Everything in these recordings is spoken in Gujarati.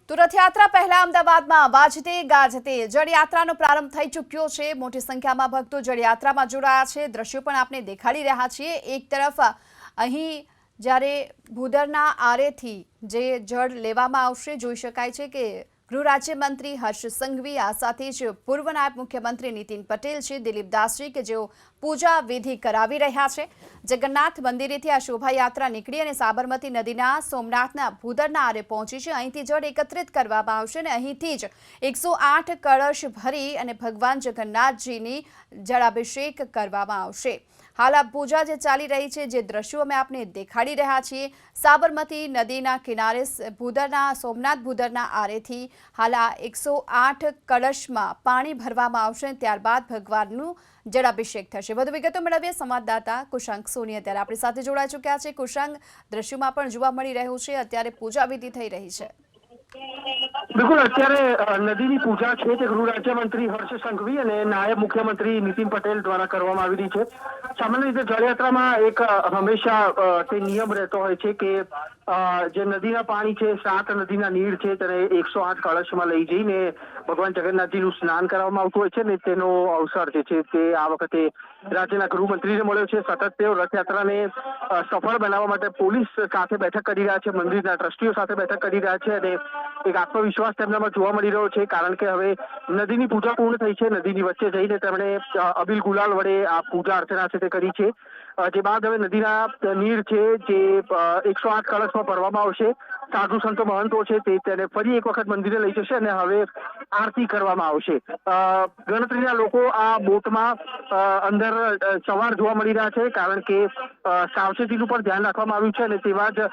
તો રથયાત્રા પહેલા અમદાવાદમાં વાજતે ગાજતે જળયાત્રાનો પ્રારંભ થઈ ચૂક્યો છે। મોટી સંખ્યામાં ભક્તો જળયાત્રામાં જોડાયા છે। દ્રશ્યો પણ આપણે દેખાડી રહ્યા છીએ। એક તરફ અહીં જ્યારે ભૂદરના આરેથી જે જળ લેવામાં આવશે જોઈ શકાય છે કે ગૃહ રાજ્યમંત્રી હર્ષ સંઘવી આ સાથે જ પૂર્વ નાયબ મુખ્યમંત્રી નીતિન પટેલ છે, દિલીપ દાસજી કે જેઓ પૂજા વિધિ કરાવી રહ્યા છે। જગન્નાથ મંદિરેથી આ શોભાયાત્રા નીકળી અને સાબરમતી નદીના સોમનાથના ભૂદરના આરે પહોંચી છે। અહીંથી જળ એકત્રિત કરવામાં આવશે અને અહીંથી જ 108 કળશ ભરી અને ભગવાન જગન્નાથજીની જળાભિષેક કરવામાં આવશે। હાલ આ પૂજા જે ચાલી રહી છે, જે દ્રશ્યો અમે આપને દેખાડી રહ્યા છીએ, સાબરમતી નદીના કિનારે ભૂદરના સોમનાથ ભૂદરના આરેથી હાલ આ 108 કળશમાં પાણી ભરવામાં આવશે। ત્યારબાદ ભગવાનનું જળાભિષેક થશે। વધુ વિગતો મેળવીએ સંવાદદાતા કુશાંક સોની અત્યારે આપણી સાથે જોડાઈ ચૂક્યા છે। કુશાંક, દ્રશ્યોમાં પણ જોવા મળી રહ્યું છે, અત્યારે પૂજા વિધિ થઈ રહી છે। બિલકુલ, અત્યારે નદીની પૂજા છે તે ગૃહ રાજ્યમંત્રી હર્ષ સંઘવી અને નાયબ મુખ્યમંત્રી નીતિન પટેલ દ્વારા કરવામાં આવી રહી છે। સામાન્ય રીતે જળયાત્રામાં એક હંમેશા તે નિયમ રહેતો હોય છે કે જે નદીના પાણી છે, 7 નદીના નીર છે, તેને 108 કળશમાં લઈ જઈને ભગવાન જગન્નાથજીનું સ્નાન કરવામાં આવતું હોય છે ને તેનો અવસર જે છે તે આ વખતે રાજ્યના ગૃહમંત્રીને મળ્યો છે। સતત તેઓ રથયાત્રાને સફળ બનાવવા માટે પોલીસ સાથે બેઠક કરી રહ્યા છે, મંદિરના ટ્રસ્ટીઓ સાથે બેઠક કરી રહ્યા છે અને એક આત્મવિશ્વાસ તેમનામાં જોવા મળી રહ્યો છે, કારણ કે હવે નદીની પૂજા પૂર્ણ થઈ છે। નદીની વચ્ચે જઈને તેમણે અબીલ ગુલાલ વડે આ પૂજા અર્ચના છે તે કરી છે। જે બાદ હવે નદીના નીર છે જે 108 કળશમાં ભરવામાં આવશે। સાધુ સંતો મહંતો છે તે તેને ફરી એક વખત મંદિરે લઈ જશે અને હવે આરતી કરવામાં આવશે। ગણતરીના લોકો આ બોટમાં અંદર સવાર જોવા મળી રહ્યા છે, કારણ કે સાવચેતીનું પણ ધ્યાન રાખવામાં આવ્યું છે અને તેવા જ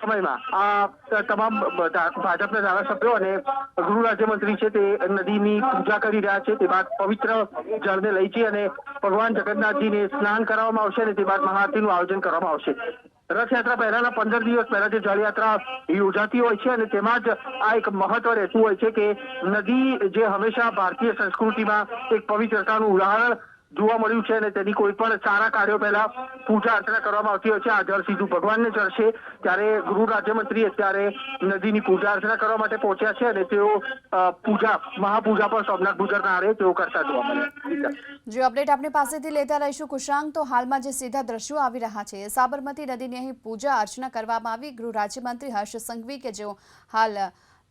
સમયમાં આ તમામ ભાજપના ધારાસભ્યો અને ગૃહ રાજ્યમંત્રી છે તે નદીની પૂજા કરી રહ્યા છે। તે બાદ પવિત્ર જળને લઈ જઈ અને ભગવાન જગન્નાથજીને સ્નાન કરાવવામાં આવશે અને તે બાદ મહાઆરતીનું આયોજન કરવામાં આવશે। રથયાત્રા પહેલાના 15 દિવસ પહેલા જે જળયાત્રા યોજાતી હોય છે અને તેમાં જ આ એક મહત્વ રહેતું હોય છે કે નદી જે હંમેશા ભારતીય સંસ્કૃતિમાં એક પવિત્રતાનું ઉદાહરણ જોવા મળ્યું છે અને તેની કોઈ પણ સારા કાર્યો પહેલા પૂજા અર્ચના કરવામાં આવતી હોય છે। આ જળ સીધું ભગવાનને ચડશે, ત્યારે ગૃહ રાજ્યમંત્રી અત્યારે નદીની પૂજા અર્ચના કરવા માટે પહોંચ્યા છે અને તેઓ મહાપૂજા પણ સોમનાથ ભૂદરના આરે તેઓ કરતા જોવા મળ્યા। જે અપડેટ આપણી પાસેથી લેતા રહીશું કુશાંક। તો હાલમાં જે સીધા દ્રશ્યો આવી રહ્યા છે, સાબરમતી નદીની અહીં પૂજા અર્ચના કરવામાં આવી। ગૃહ રાજ્યમંત્રી હર્ષ સંઘવી કે જેઓ હાલ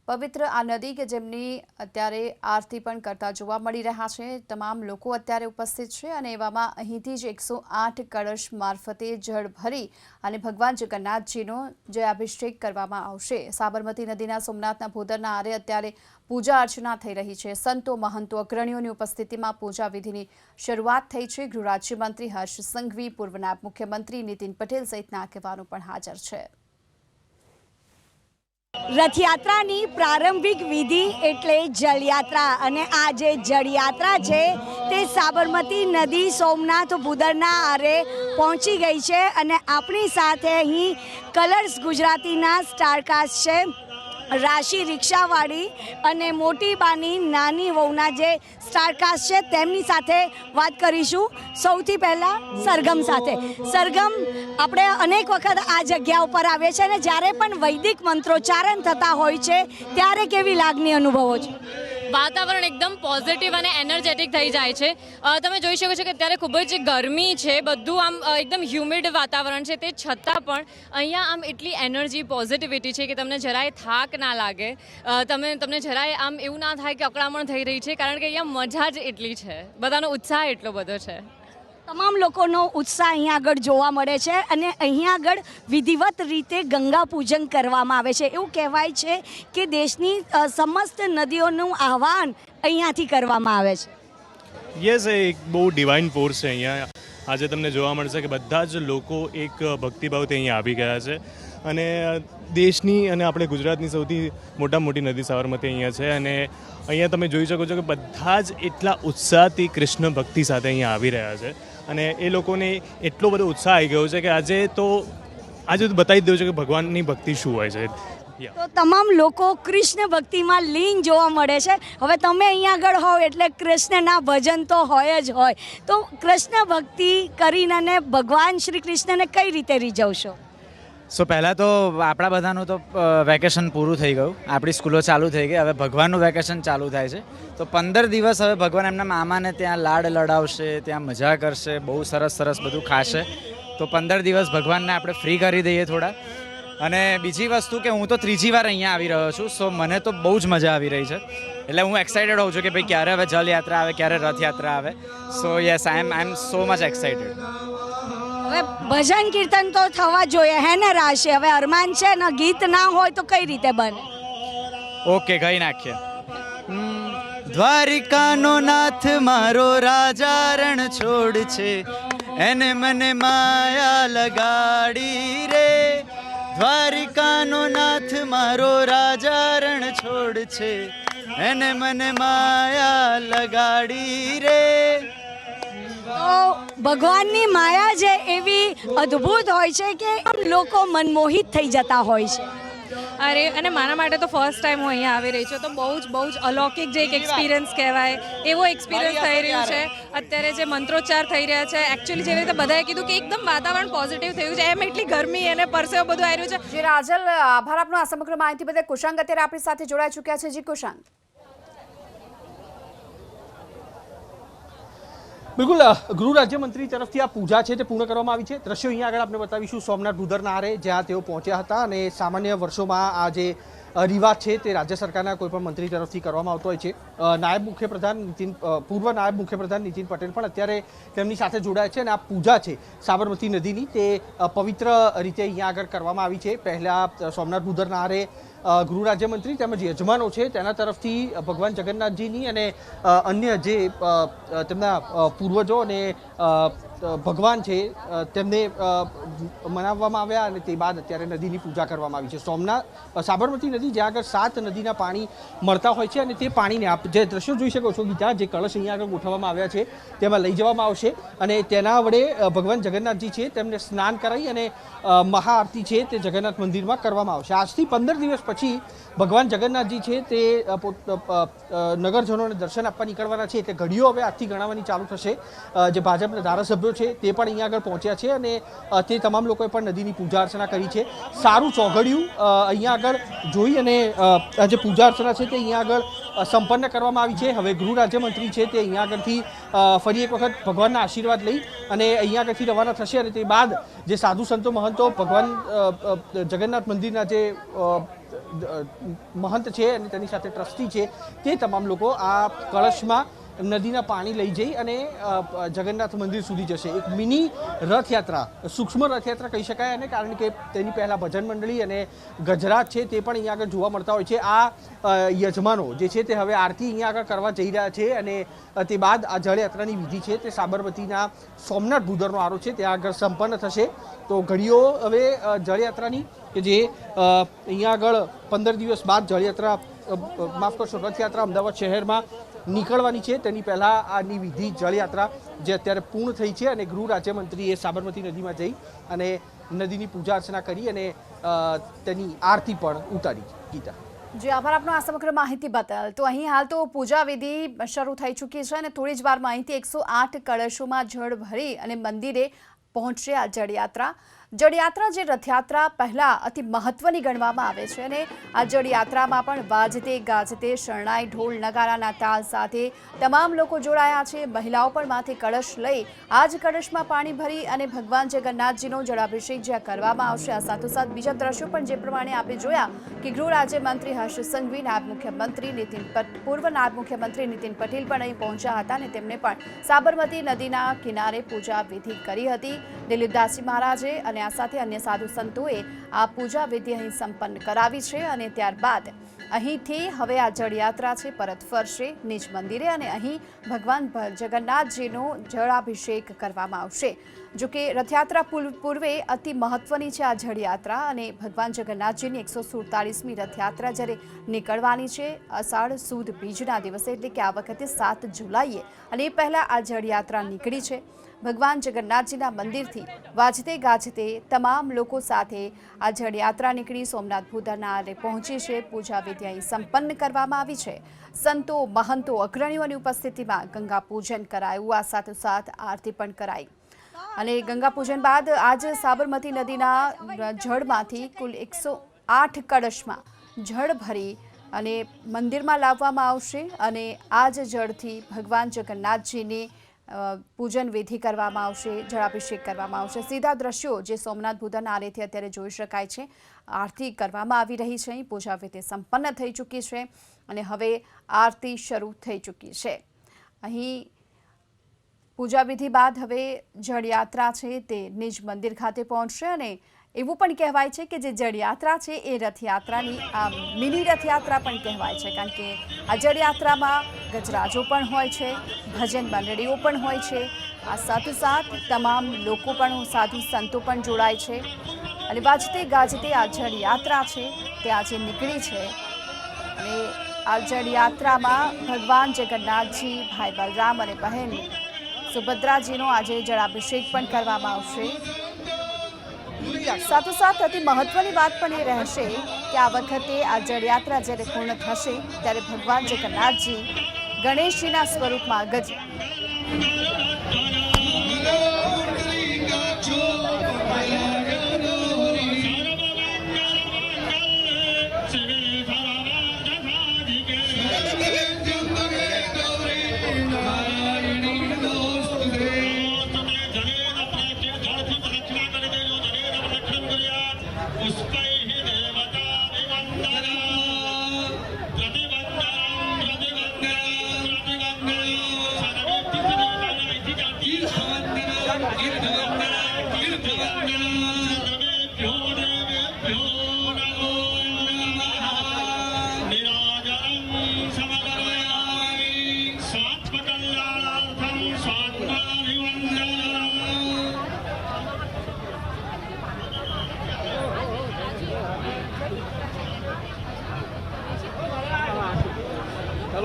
પવિત્ર આ નદી કે જેમની અત્યારે આરતી પણ કરતા જોવા મળી રહ્યા છે। તમામ લોકો અત્યારે ઉપસ્થિત છે અને એવામાં અહીંથી જ 108 કળશ મારફતે જળ ભરી અને ભગવાન જગન્નાથજીનો જે અભિષેક કરવામાં આવશે। સાબરમતી નદીના સોમનાથના ભૂદરના આરે અત્યારે પૂજા અર્ચના થઈ રહી છે। સંતો મહંતો અગ્રણીઓની ઉપસ્થિતિમાં પૂજા વિધિની શરૂઆત થઈ છે। ગૃહ રાજ્યમંત્રી હર્ષ સંઘવી, પૂર્વ નાયબ મુખ્યમંત્રી નીતિન પટેલ સહિતના આગેવાનો પણ હાજર છે। રથયાત્રાની પ્રારંભિક વિધિ એટલે જળયાત્રા અને આ જે જળયાત્રા છે તે સાબરમતી નદી સોમનાથ ભૂદરના આરે પહોંચી ગઈ છે અને આપણી સાથે અહીં કલર્સ ગુજરાતીના સ્ટારકાસ્ટ છે, રાશિ રિક્ષાવાળી અને મોટી બાની નાની વહુના જે સ્ટારકાસ્ટ છે તેમની સાથે વાત કરીશું। સૌથી પહેલાં સરગમ સાથે। સરગમ, આપણે અનેક વખત આ જગ્યા ઉપર આવીએ છીએ અને જ્યારે પણ વૈદિક મંત્રોચ્ચારણ થતા હોય છે ત્યારે કેવી લાગણી અનુભવો છો? વાતાવરણ એકદમ પોઝિટિવ અને એનર્જેટિક થઈ જાય છે। તમે જોઈ શકો છો કે અત્યારે ખૂબ જ ગરમી છે, બધું આમ એકદમ હ્યુમિડ વાતાવરણ છે, તે છતાં પણ અહીંયા આમ એટલી એનર્જી પોઝિટિવિટી છે કે તમને જરાય થાક ના લાગે, તમને જરાય આમ એવું ના થાય કે અકળામણ થઈ રહી છે, કારણ કે અહીંયા મજા જ એટલી છે, બધાનો ઉત્સાહ એટલો બધો છે। તમામ લોકોનો ઉત્સાહ અહીંયા આગળ જોવા મળે છે અને અહીંયા આગળ વિધિવત રીતે ગંગા પૂજન કરવામાં આવે છે। એવું કહેવાય છે કે દેશની સમસ્ત નદીઓનું આહ્વાન અહીંયાથી કરવામાં આવે છે। યસ, એક બહુ ડિવાઇન ફોર્સ છે અહીંયા। આજે તમને જોવા મળશે કે બધા જ લોકો એક ભક્તિભાવથી અહીંયા આવી ગયા છે અને દેશની અને આપણે ગુજરાતની સૌથી મોટી નદી સાબરમતી અહીંયા છે અને અહીંયા તમે જોઈ શકો છો કે બધા જ એટલા ઉત્સાહથી કૃષ્ણ ભક્તિ સાથે અહીંયા આવી રહ્યા છે અને એ લોકોને એટલો બધો ઉત્સાહ આવી ગયો છે કે આજે તો બતાવી દઉં છે કે ભગવાનની ભક્તિ શું હોય છે। તો તમામ લોકો કૃષ્ણ ભક્તિમાં લીન જોવા મળે છે। હવે તમે અહીંયા આગળ હોવ એટલે કૃષ્ણના ભજન તો હોય જ હોય, તો કૃષ્ણ ભક્તિ કરીને ભગવાન શ્રી કૃષ્ણને કઈ રીતે રીઝવશો? સો પહેલાં તો આપણા બધાનું તો વેકેશન પૂરું થઈ ગયું, આપણી સ્કૂલો ચાલુ થઈ ગઈ, હવે ભગવાનનું વેકેશન ચાલુ થાય છે. તો 15 દિવસ હવે ભગવાન એમના મામાને ત્યાં લાડ લડાવશે, ત્યાં મજા કરશે, બહુ સરસ સરસ બધું ખાશે. તો 15 દિવસ ભગવાનને આપણે ફ્રી કરી દઈએ થોડા. અને બીજી વસ્તુ કે હું તો ત્રીજી વાર અહીંયા આવી રહ્યો છું, સો મને તો બહુ જ મજા આવી રહી છે. એટલે હું એક્સાઇટેડ હોઉં છું કે ભાઈ ક્યારે હવે જલયાત્રા આવે, ક્યારે રથયાત્રા આવે. So yes I am so much excited. હવે ભજન કીર્તન તો થવા જોઈએ હે ને રાશિ? હવે અરમાન છે ને, ગીત ના હોય તો કઈ રીતે બને? ઓકે, ગઈ નાખીએ. દ્વારિકાનો નાથ મારો રાજા રણ છોડ છે, એને મને માયા લગાડી રે. દ્વારિકાનો નાથ મારો રાજા રણ છોડ છે, એને મને માયા લગાડી રે. તો ભગવાનની માયા છે એવી અદ્ભુત હોય છે કે લોકો મનમોહિત થઈ જતા હોય છે. અરે, અને મારા માટે તો ફર્સ્ટ ટાઈમ હું અહીંયા આવી રહી છું, તો બહુ જ અલૌકિક જે એક એક્સપિરિયન્સ કહેવાય એવો એક્સપિરિયન્સ થઈ રહ્યું છે. અત્યારે જે મંત્રોચ્ચાર થઈ રહ્યા છે, એકચ્યુઅલી જેવી રીતે બધાએ કીધું કે એકદમ વાતાવરણ પોઝિટિવ થયું છે, એમ એટલી ગરમી અને પરસેવો બધું આવી રહ્યું છે. જી રાજલ, આભાર આપનો આ સમગ્ર માહિતી બદલ. કુશાંગ અત્યારે આપણી સાથે જોડાઈ ચૂક્યા છે. જી કુશાંગ. બિલકુલ, ગૃહ રાજ્યમંત્રી તરફથી આ પૂજા છે તે પૂર્ણ કરવામાં આવી છે. દ્રશ્યો અહીંયા આગળ આપણે બતાવીશું સોમનાથ ભૂદરના આરે, જ્યાં તેઓ પહોંચ્યા હતા. અને સામાન્ય વર્ષોમાં આ જે રિવાજ છે તે રાજ્ય સરકારના કોઈ પણ મંત્રી તરફથી કરવામાં આવતો હોય છે. પૂર્વ નાયબ મુખ્યપ્રધાન નીતિન પટેલ પણ અત્યારે તેમની સાથે જોડાય છે. અને આ પૂજા છે સાબરમતી નદીની, તે પવિત્ર રીતે અહીંયા આગળ કરવામાં આવી છે. પહેલાં સોમનાથ ભૂદરના આરે ગૃહ રાજ્યમંત્રી તેમજ યજમાનો છે તેના તરફથી ભગવાન જગન્નાથજીની અને અન્ય જે તેમના પૂર્વજો અને ભગવાન છે તેમને મનાવવામાં આવ્યા. અને તે બાદ અત્યારે નદીની પૂજા કરવામાં આવી છે. સાબરમતી નદી, જ્યાં આગળ 7 નદીના પાણી મળતા હોય છે, અને તે પાણીને આપ જે દ્રશ્યો જોઈ શકો છો ગીતા, જે કળશ અહીંયા આગળ ગોઠવવામાં આવ્યા છે તેમાં લઈ જવામાં આવશે. અને તેના વડે ભગવાન જગન્નાથજી છે તેમને સ્નાન કરાવી અને મહાઆરતી છે તે જગન્નાથ મંદિરમાં કરવામાં આવશે. આજથી 15 દિવસ પછી ભગવાન જગન્નાથજી છે તે નગરજનોને દર્શન આપવા નીકળવાના છે. એટલે ઘડીઓ હવે આજથી ગણાવવાની ચાલુ થશે. જે ભાજપના ધારાસભ્યો છે તે પણ અહીંયા આગળ પહોંચ્યા છે, અને તે તમામ લોકોએ પણ નદીની પૂજા અર્ચના કરી છે. સારું ચોઘડિયું અહીંયા આગળ જોઈ અને જે પૂજા અર્ચના છે તે અહીંયા આગળ સંપન્ન કરવામાં આવી છે. હવે ગૃહ રાજ્યમંત્રી છે તે અહીંયા આગળથી ફરી એક વખત ભગવાનના આશીર્વાદ લઈ અને અહીંયા આગળથી રવાના થશે. અને તે બાદ જે સાધુ સંતો મહંતો, ભગવાન જગન્નાથ મંદિરના જે મહંત છે અને તેની સાથે ટ્રસ્ટી છે, તે તમામ લોકો આ કળશમાં નદીના પાણી લઈ જઈ અને જગન્નાથ મંદિર સુધી જશે. એક મિની રથયાત્રા, સૂક્ષ્મ રથયાત્રા કહી શકાય. અને કારણ કે તેની પહેલાં ભજન મંડળી અને ગજરાત છે તે પણ અહીંયા આગળ જોવા મળતા હોય છે. આ યજમાનો જે છે તે હવે આરતી અહીંયા આગળ કરવા જઈ રહ્યા છે. અને તે બાદ આ જળયાત્રાની વિધિ છે તે સાબરમતીના સોમનાથ ભૂદરનો આરો છે ત્યાં આગળ સંપન્ન થશે. તો ઘડીઓ હવે જળયાત્રાની કે જે અહીંયા આગળ 15 દિવસ બાદ જળયાત્રા, માફ કરશો, રથયાત્રા અમદાવાદ શહેરમાં નીકળવાની છે. તેની પહેલાં આની વિધિ જળયાત્રા જે અત્યારે પૂર્ણ થઈ છે, અને ગૃહ રાજ્યમંત્રીએ સાબરમતી નદીમાં જઈ અને નદીની પૂજા અર્ચના કરી અને તેની આરતી પણ ઉતારી. ગીતા. જી આભાર આપનો આ સમગ્ર માહિતી બદલ. તો અહીં હાલ તો પૂજા વિધિ શરૂ થઈ ચૂકી છે, અને થોડી જ વારમાં અહીંથી 108 કળશોમાં જળ ભરી અને મંદિરે પહોંચશે આ જળયાત્રા. જળયાત્રા જે રથયાત્રા પહેલાં અતિ મહત્વની ગણવામાં આવે છે, અને આ જળયાત્રામાં પણ વાજતે ગાજતે શરણાઈ, ઢોલ નગારાના તાલ સાથે તમામ લોકો જોડાયા છે. મહિલાઓ પણ માથે કળશ લઈ આ જ કળશમાં પાણી ભરી અને ભગવાન જગન્નાથજીનો જળાભિષેક જ્યાં કરવામાં આવશે. આ સાથોસાથ બીજા દ્રશ્યો પણ જે પ્રમાણે આપણે જોયા કે ગૃહ રાજ્યમંત્રી હર્ષ સંઘવી, પૂર્વ નાયબ મુખ્યમંત્રી નીતિન પટેલ પણ અહીં પહોંચ્યા હતા, અને તેમણે પણ સાબરમતી નદીના કિનારે પૂજા વિધિ કરી હતી. દિલીપદાસજી મહારાજે અને આ સાથે અન્ય સાધુ સંતોએ આ પૂજા વિધિ અહીં સંપન્ન કરાવી છે. અને ત્યારબાદ અહીંથી હવે આ જળયાત્રા છે પરત ફરશે નિજ મંદિરે, અને અહીં ભગવાન જગન્નાથજીનો જળાભિષેક કરવામાં આવશે. જોકે રથયાત્રા પૂર્વે અતિ મહત્વની છે આ જળયાત્રા, અને ભગવાન જગન્નાથજીની 147મી રથયાત્રા જ્યારે નીકળવાની છે અષાઢ સુદ બીજના દિવસે, એટલે કે આ વખતે 7 જુલાઈએ, અને એ પહેલાં આ જળયાત્રા નીકળી છે. ભગવાન જગન્નાથજીના મંદિરથી વાજતે ગાજતે તમામ લોકો સાથે આ જળયાત્રા નીકળી સોમનાથ ભૂદરના આરે પહોંચી છે. પૂજા વિધિ અહીં સંપન્ન કરવામાં આવી છે. સંતો, મહંતો, અગ્રણીઓની ઉપસ્થિતિમાં ગંગા પૂજન કરાયું. આ સાથોસાથ આરતી પણ કરાઈ. અને ગંગા પૂજન બાદ આજ સાબરમતી નદીના જળમાંથી કુલ 108 કળશમાં જળ ભરી અને મંદિરમાં લાવવામાં આવશે અને આ જ જળથી ભગવાન જગન્નાથજીની પૂજન વિધિ કરવામાં આવશે, જળાભિષેક કરવામાં આવશે. સીધા દ્રશ્યો જે સોમનાથ ભૂદરના આરેથી અત્યારે જોઈ શકાય છે. આરતી કરવામાં આવી રહી છે. પૂજા વિધિ સંપન્ન થઈ ચૂકી છે અને હવે આરતી શરૂ થઈ ચૂકી છે. અહીં પૂજા વિધિ બાદ હવે જળયાત્રા છે તે નિજ મંદિર ખાતે પહોંચશે અને એવું પણ કહેવાય છે કે જે જળયાત્રા છે એ રથયાત્રાની મિની રથયાત્રા પણ કહેવાય છે, કારણ કે આ જળયાત્રામાં ગજરાજો પણ હોય છે, ભજન મંડળીઓ પણ હોય છે. આ સાથોસાથ તમામ લોકો પણ, સાધુ સંતો પણ જોડાય છે અને વાજતે ગાજતે આ જળયાત્રા છે તે આજે નીકળી છે અને આ જળયાત્રામાં ભગવાન જગન્નાથજી, ભાઈ બલરામ અને બહેન સુભદ્રાજીનો આજે જળાભિષેક પણ કરવામાં આવશે. સાથોસાથ અતિ મહત્વની વાત પણ એ રહેશે કે આ વખતે આ જળયાત્રા જ્યારે પૂર્ણ થશે ત્યારે ભગવાન જગન્નાથજી ગણેશજીના સ્વરૂપમાં